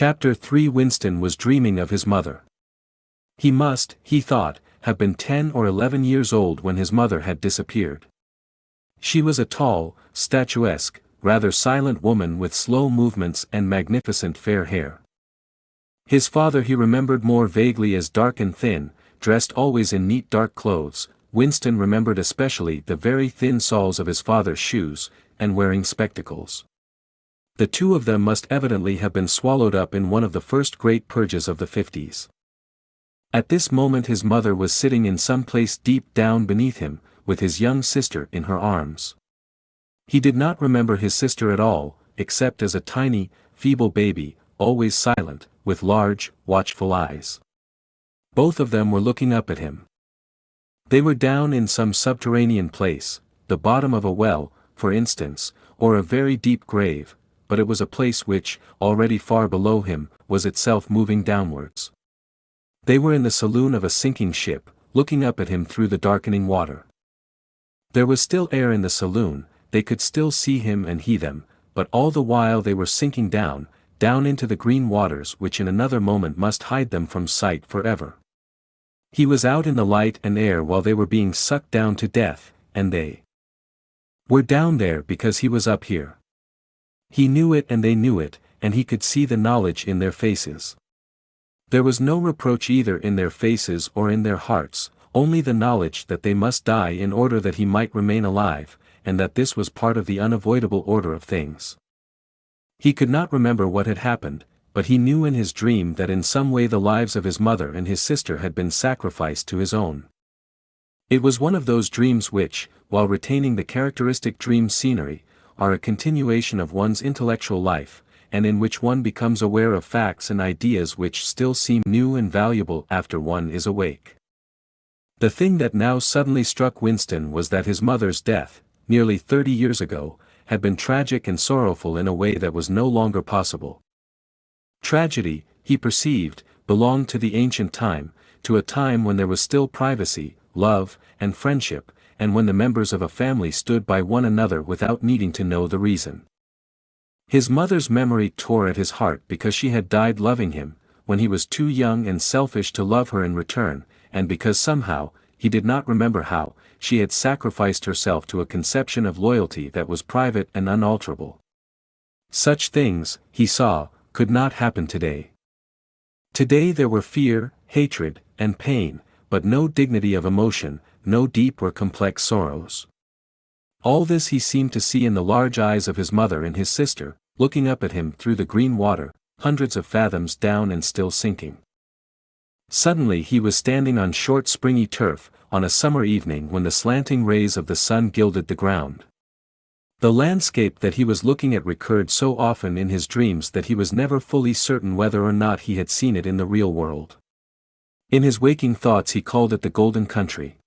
Chapter 3 Winston was dreaming of his mother. He must, he thought, have been 10 or 11 years old when his mother had disappeared. She was a tall, statuesque, rather silent woman with slow movements and magnificent fair hair. His father he remembered more vaguely as dark and thin, dressed always in neat dark clothes. Winston remembered especially the very thin soles of his father's shoes, and wearing spectacles. The two of them must evidently have been swallowed up in one of the first great purges of the 50s. At this moment his mother was sitting in some place deep down beneath him, with his young sister in her arms. He did not remember his sister at all, except as a tiny, feeble baby, always silent, with large, watchful eyes. Both of them were looking up at him. They were down in some subterranean place, the bottom of a well, for instance, or a very deep grave, but it was a place which, already far below him, was itself moving downwards. They were in the saloon of a sinking ship, looking up at him through the darkening water. There was still air in the saloon, they could still see him and he them, but all the while they were sinking down into the green waters which in another moment must hide them from sight forever. He was out in the light and air while they were being sucked down to death, and they were down there because he was up here. He knew it and they knew it, and he could see the knowledge in their faces. There was no reproach either in their faces or in their hearts, only the knowledge that they must die in order that he might remain alive, and that this was part of the unavoidable order of things. He could not remember what had happened, but he knew in his dream that in some way the lives of his mother and his sister had been sacrificed to his own. It was one of those dreams which, while retaining the characteristic dream scenery, are a continuation of one's intellectual life, and in which one becomes aware of facts and ideas which still seem new and valuable after one is awake. The thing that now suddenly struck Winston was that his mother's death, nearly 30 years ago, had been tragic and sorrowful in a way that was no longer possible. Tragedy, he perceived, belonged to the ancient time, to a time when there was still privacy, love, and friendship, and when the members of a family stood by one another without needing to know the reason. His mother's memory tore at his heart because she had died loving him, when he was too young and selfish to love her in return, and because somehow, he did not remember how, she had sacrificed herself to a conception of loyalty that was private and unalterable. Such things, he saw, could not happen today. Today there were fear, hatred, and pain, but no dignity of emotion, no deep or complex sorrows. All this he seemed to see in the large eyes of his mother and his sister, looking up at him through the green water, hundreds of fathoms down and still sinking. Suddenly he was standing on short springy turf, on a summer evening when the slanting rays of the sun gilded the ground. The landscape that he was looking at recurred so often in his dreams that he was never fully certain whether or not he had seen it in the real world. In his waking thoughts he called it the Golden Country.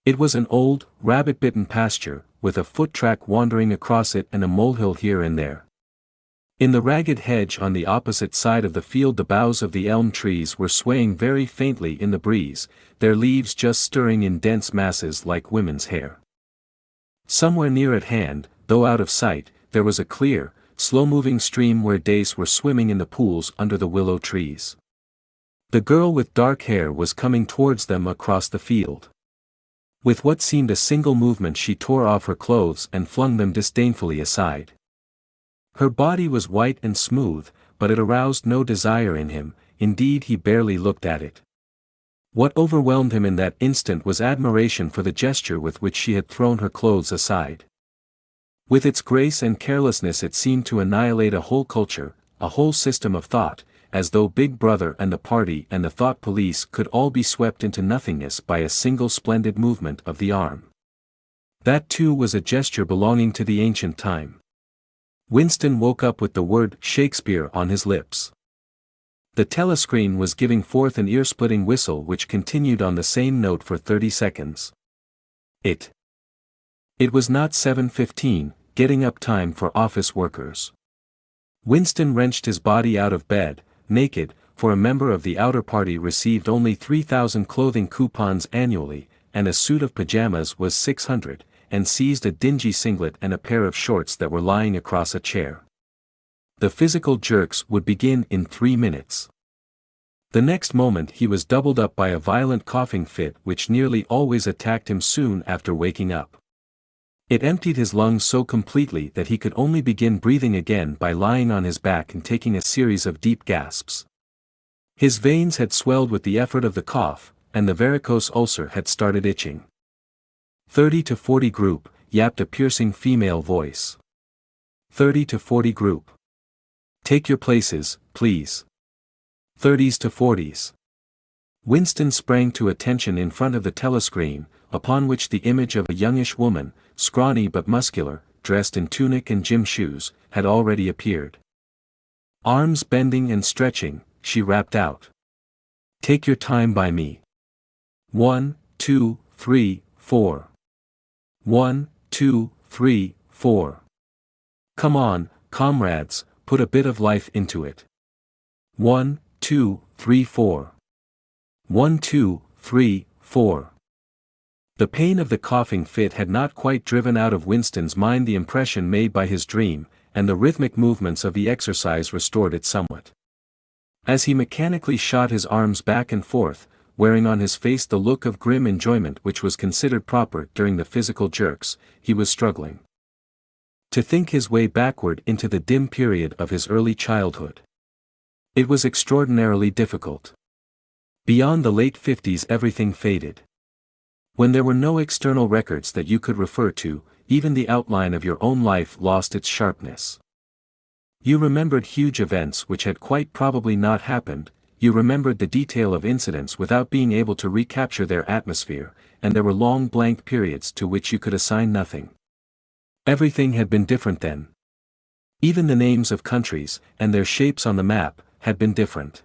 It was an old, rabbit-bitten pasture, with a foot-track wandering across it and a molehill here and there. In the ragged hedge on the opposite side of the field the boughs of the elm trees were swaying very faintly in the breeze, their leaves just stirring in dense masses like women's hair. Somewhere near at hand, though out of sight, there was a clear, slow-moving stream where dace were swimming in the pools under the willow trees. The girl with dark hair was coming towards them across the field. With what seemed a single movement she tore off her clothes and flung them disdainfully aside. Her body was white and smooth, but it aroused no desire in him, indeed he barely looked at it. What overwhelmed him in that instant was admiration for the gesture with which she had thrown her clothes aside. With its grace and carelessness it seemed to annihilate a whole culture, a whole system of thought, as though Big Brother and the party and the thought police could all be swept into nothingness by a single splendid movement of the arm. That too was a gesture belonging to the ancient time. Winston woke up with the word Shakespeare on his lips. The telescreen was giving forth an ear-splitting whistle which continued on the same note for 30 seconds. It was not 7:15, getting up time for office workers. Winston wrenched his body out of bed, naked, for a member of the outer party received only 3,000 clothing coupons annually, and a suit of pajamas was 600, and seized a dingy singlet and a pair of shorts that were lying across a chair. The physical jerks would begin in 3 minutes. The next moment he was doubled up by a violent coughing fit which nearly always attacked him soon after waking up. It emptied his lungs so completely that he could only begin breathing again by lying on his back and taking a series of deep gasps. His veins had swelled with the effort of the cough, and the varicose ulcer had started itching. 30 to 40 group, yapped a piercing female voice. 30 to 40 group. Take your places, please. 30s to 40s. Winston sprang to attention in front of the telescreen, upon which the image of a youngish woman, scrawny but muscular, dressed in tunic and gym shoes, had already appeared. Arms bending and stretching, she rapped out. Take your time by me. 1, 2, 3, 4. 1, 2, 3, 4. Come on, comrades, put a bit of life into it. 1, 2, 3, 4. 1, 2, 3, 4. The pain of the coughing fit had not quite driven out of Winston's mind the impression made by his dream, and the rhythmic movements of the exercise restored it somewhat. As he mechanically shot his arms back and forth, wearing on his face the look of grim enjoyment which was considered proper during the physical jerks, he was struggling to think his way backward into the dim period of his early childhood. It was extraordinarily difficult. Beyond the late 50s everything faded. When there were no external records that you could refer to, even the outline of your own life lost its sharpness. You remembered huge events which had quite probably not happened, you remembered the detail of incidents without being able to recapture their atmosphere, and there were long blank periods to which you could assign nothing. Everything had been different then. Even the names of countries, and their shapes on the map, had been different.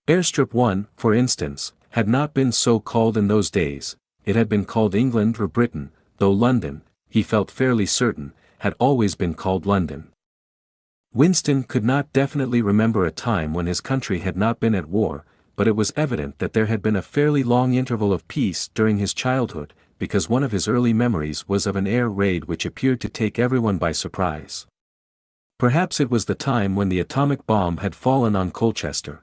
Airstrip 1, for instance, had not been so called in those days, it had been called England or Britain, though London, he felt fairly certain, had always been called London. Winston could not definitely remember a time when his country had not been at war, but it was evident that there had been a fairly long interval of peace during his childhood, because one of his early memories was of an air raid which appeared to take everyone by surprise. Perhaps it was the time when the atomic bomb had fallen on Colchester.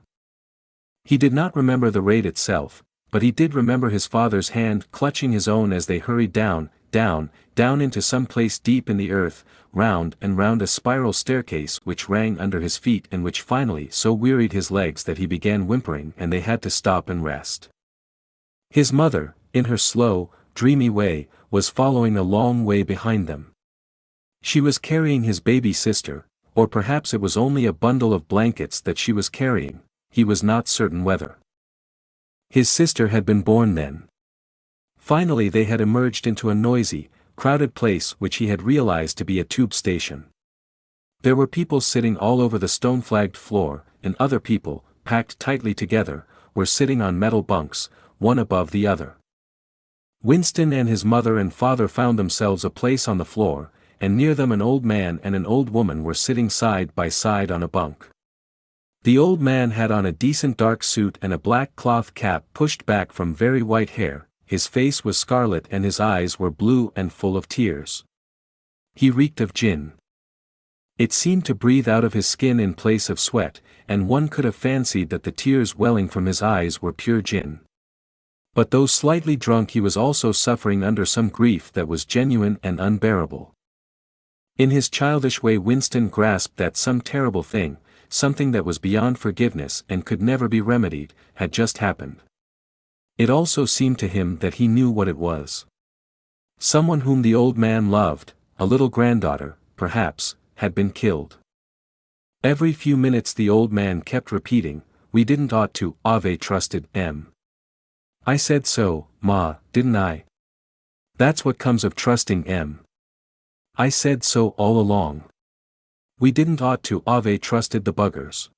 He did not remember the raid itself, but he did remember his father's hand clutching his own as they hurried down into some place deep in the earth, round and round a spiral staircase which rang under his feet and which finally so wearied his legs that he began whimpering and they had to stop and rest. His mother, in her slow, dreamy way, was following a long way behind them. She was carrying his baby sister, or perhaps it was only a bundle of blankets that she was carrying, he was not certain whether. His sister had been born then. Finally they had emerged into a noisy, crowded place which he had realized to be a tube station. There were people sitting all over the stone-flagged floor, and other people, packed tightly together, were sitting on metal bunks, one above the other. Winston and his mother and father found themselves a place on the floor, and near them an old man and an old woman were sitting side by side on a bunk. The old man had on a decent dark suit and a black cloth cap pushed back from very white hair, his face was scarlet and his eyes were blue and full of tears. He reeked of gin. It seemed to breathe out of his skin in place of sweat, and one could have fancied that the tears welling from his eyes were pure gin. But though slightly drunk he was also suffering under some grief that was genuine and unbearable. In his childish way Winston grasped that some terrible thing, something that was beyond forgiveness and could never be remedied, had just happened. It also seemed to him that he knew what it was. Someone whom the old man loved, a little granddaughter, perhaps, had been killed. Every few minutes the old man kept repeating, "We didn't ought to, Ave trusted M. I said so, Ma, didn't I? That's what comes of trusting M. I said so all along. We didn't ought to Ave trusted the buggers."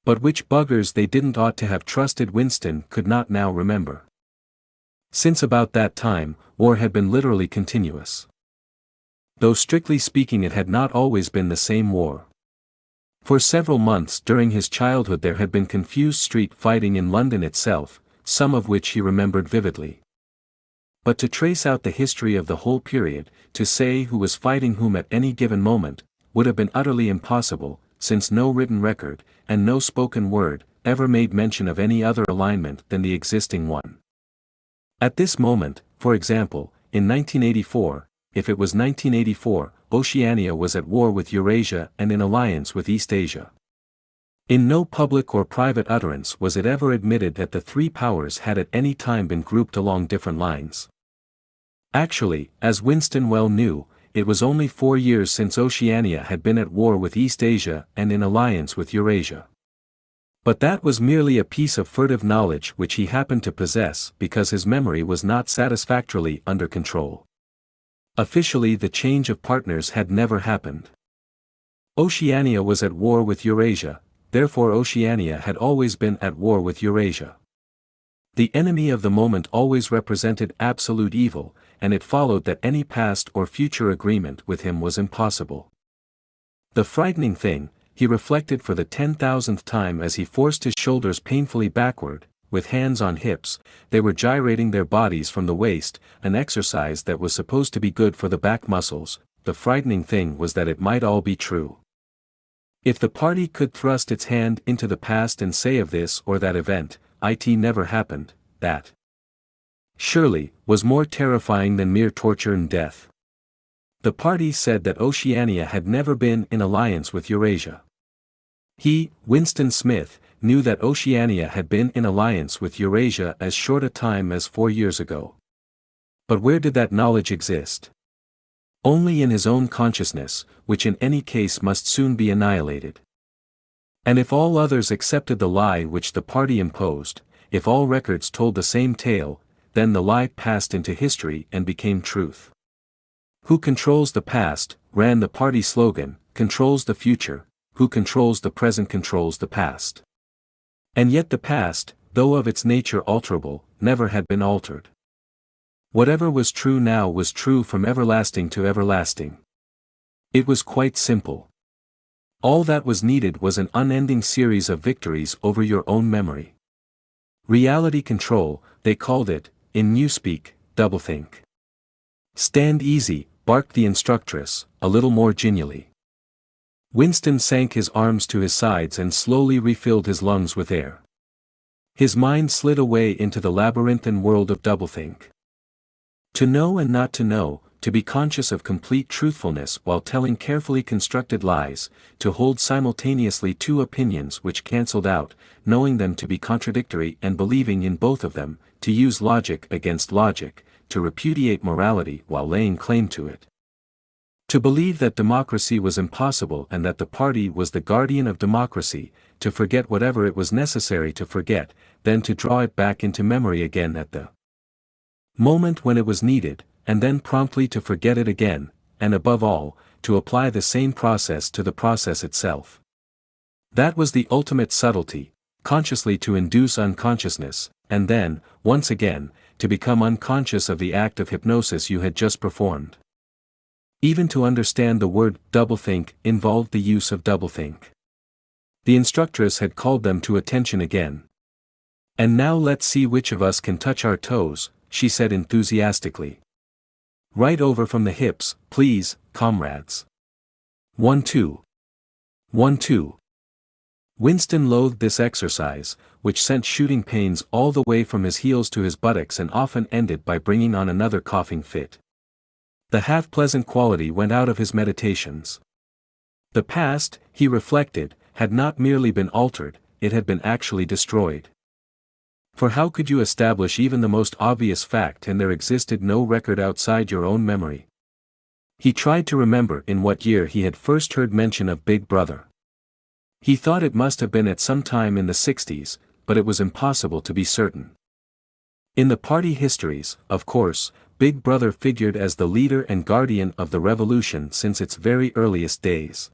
But which buggers they didn't ought to have trusted Winston could not now remember. Since about that time, war had been literally continuous. Though strictly speaking it had not always been the same war. For several months during his childhood there had been confused street fighting in London itself, some of which he remembered vividly. But to trace out the history of the whole period, to say who was fighting whom at any given moment, would have been utterly impossible, since no written record, and no spoken word, ever made mention of any other alignment than the existing one. At this moment, for example, in 1984, if it was 1984, Oceania was at war with Eurasia and in alliance with East Asia. In no public or private utterance was it ever admitted that the three powers had at any time been grouped along different lines. Actually, as Winston well knew, it was only 4 years since Oceania had been at war with East Asia and in alliance with Eurasia. But that was merely a piece of furtive knowledge which he happened to possess because his memory was not satisfactorily under control. Officially, the change of partners had never happened. Oceania was at war with Eurasia, therefore Oceania had always been at war with Eurasia. The enemy of the moment always represented absolute evil, and it followed that any past or future agreement with him was impossible. The frightening thing, he reflected for the 10,000th time as he forced his shoulders painfully backward, with hands on hips, they were gyrating their bodies from the waist, an exercise that was supposed to be good for the back muscles. The frightening thing was that it might all be true. If the party could thrust its hand into the past and say of this or that event, it never happened, that surely was more terrifying than mere torture and death. The party said that Oceania had never been in alliance with Eurasia. He, Winston Smith, knew that Oceania had been in alliance with Eurasia as short a time as 4 years ago. But where did that knowledge exist? Only in his own consciousness, which in any case must soon be annihilated. And if all others accepted the lie which the party imposed, if all records told the same tale, then the lie passed into history and became truth. Who controls the past, ran the party slogan, controls the future, who controls the present controls the past. And yet the past, though of its nature alterable, never had been altered. Whatever was true now was true from everlasting to everlasting. It was quite simple. All that was needed was an unending series of victories over your own memory. Reality control, they called it, in newspeak, doublethink. Stand easy, barked the instructress, a little more genially. Winston sank his arms to his sides and slowly refilled his lungs with air. His mind slid away into the labyrinthine world of doublethink. To know and not to know, to be conscious of complete truthfulness while telling carefully constructed lies, to hold simultaneously two opinions which cancelled out, knowing them to be contradictory and believing in both of them, to use logic against logic, to repudiate morality while laying claim to it. To believe that democracy was impossible and that the party was the guardian of democracy, to forget whatever it was necessary to forget, then to draw it back into memory again at the moment when it was needed, and then promptly to forget it again, and above all, to apply the same process to the process itself. That was the ultimate subtlety, consciously to induce unconsciousness, and then, once again, to become unconscious of the act of hypnosis you had just performed. Even to understand the word doublethink involved the use of doublethink. The instructress had called them to attention again. And now let's see which of us can touch our toes, she said enthusiastically. Right over from the hips, please, comrades. 1-2. 1-2. Winston loathed this exercise, which sent shooting pains all the way from his heels to his buttocks and often ended by bringing on another coughing fit. The half-pleasant quality went out of his meditations. The past, he reflected, had not merely been altered, it had been actually destroyed. For how could you establish even the most obvious fact and there existed no record outside your own memory? He tried to remember in what year he had first heard mention of Big Brother. He thought it must have been at some time in the 60s, but it was impossible to be certain. In the party histories, of course, Big Brother figured as the leader and guardian of the revolution since its very earliest days.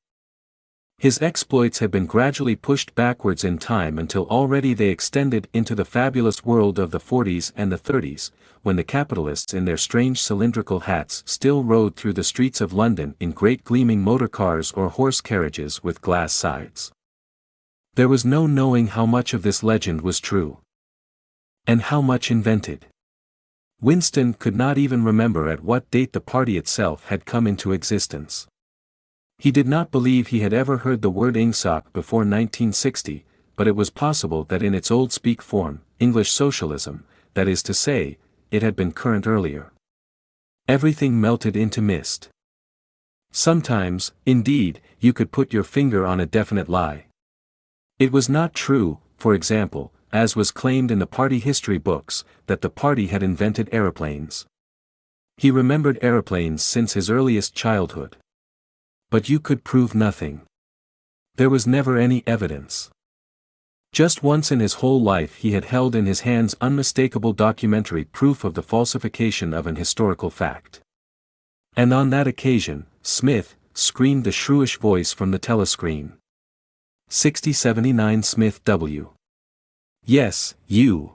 His exploits had been gradually pushed backwards in time until already they extended into the fabulous world of the 40s and the 30s, when the capitalists in their strange cylindrical hats still rode through the streets of London in great gleaming motor cars or horse carriages with glass sides. There was no knowing how much of this legend was true. And how much invented. Winston could not even remember at what date the party itself had come into existence. He did not believe he had ever heard the word ingsoc before 1960, but it was possible that in its old speak form, English socialism, that is to say, it had been current earlier. Everything melted into mist. Sometimes, indeed, you could put your finger on a definite lie. It was not true, for example, as was claimed in the party history books, that the party had invented aeroplanes. He remembered aeroplanes since his earliest childhood. But you could prove nothing. There was never any evidence. Just once in his whole life he had held in his hands unmistakable documentary proof of the falsification of an historical fact. And on that occasion, Smith, screamed the shrewish voice from the telescreen. 6079 Smith W. Yes, you.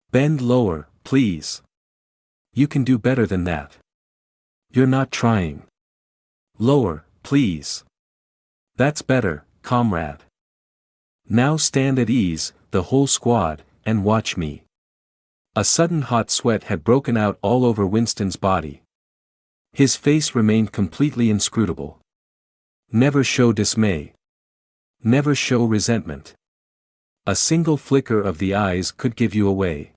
Bend lower, please. You can do better than that. You're not trying. Lower, please. That's better, comrade. Now stand at ease, the whole squad, and watch me. A sudden hot sweat had broken out all over Winston's body. His face remained completely inscrutable. Never show dismay. Never show resentment. A single flicker of the eyes could give you away.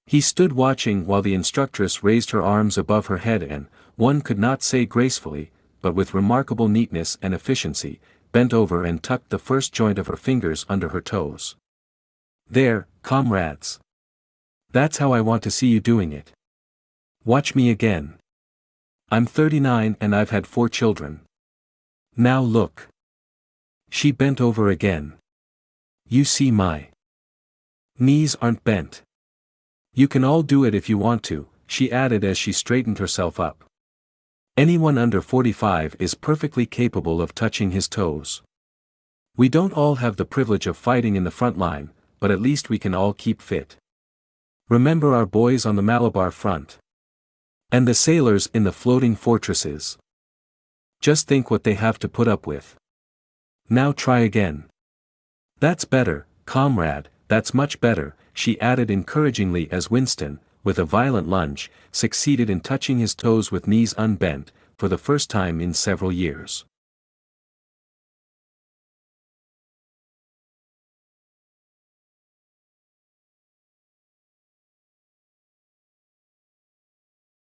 He stood watching while the instructress raised her arms above her head and, one could not say gracefully, but with remarkable neatness and efficiency, bent over and tucked the first joint of her fingers under her toes. There, comrades. That's how I want to see you doing it. Watch me again. I'm 39 and I've had 4 children. Now look. She bent over again. You see my knees aren't bent. You can all do it if you want to, she added as she straightened herself up. Anyone under 45 is perfectly capable of touching his toes. We don't all have the privilege of fighting in the front line, but at least we can all keep fit. Remember our boys on the Malabar front. And the sailors in the floating fortresses. Just think what they have to put up with. Now try again. That's better, comrade, that's much better, she added encouragingly as Winston, with a violent lunge, succeeded in touching his toes with knees unbent, for the first time in several years.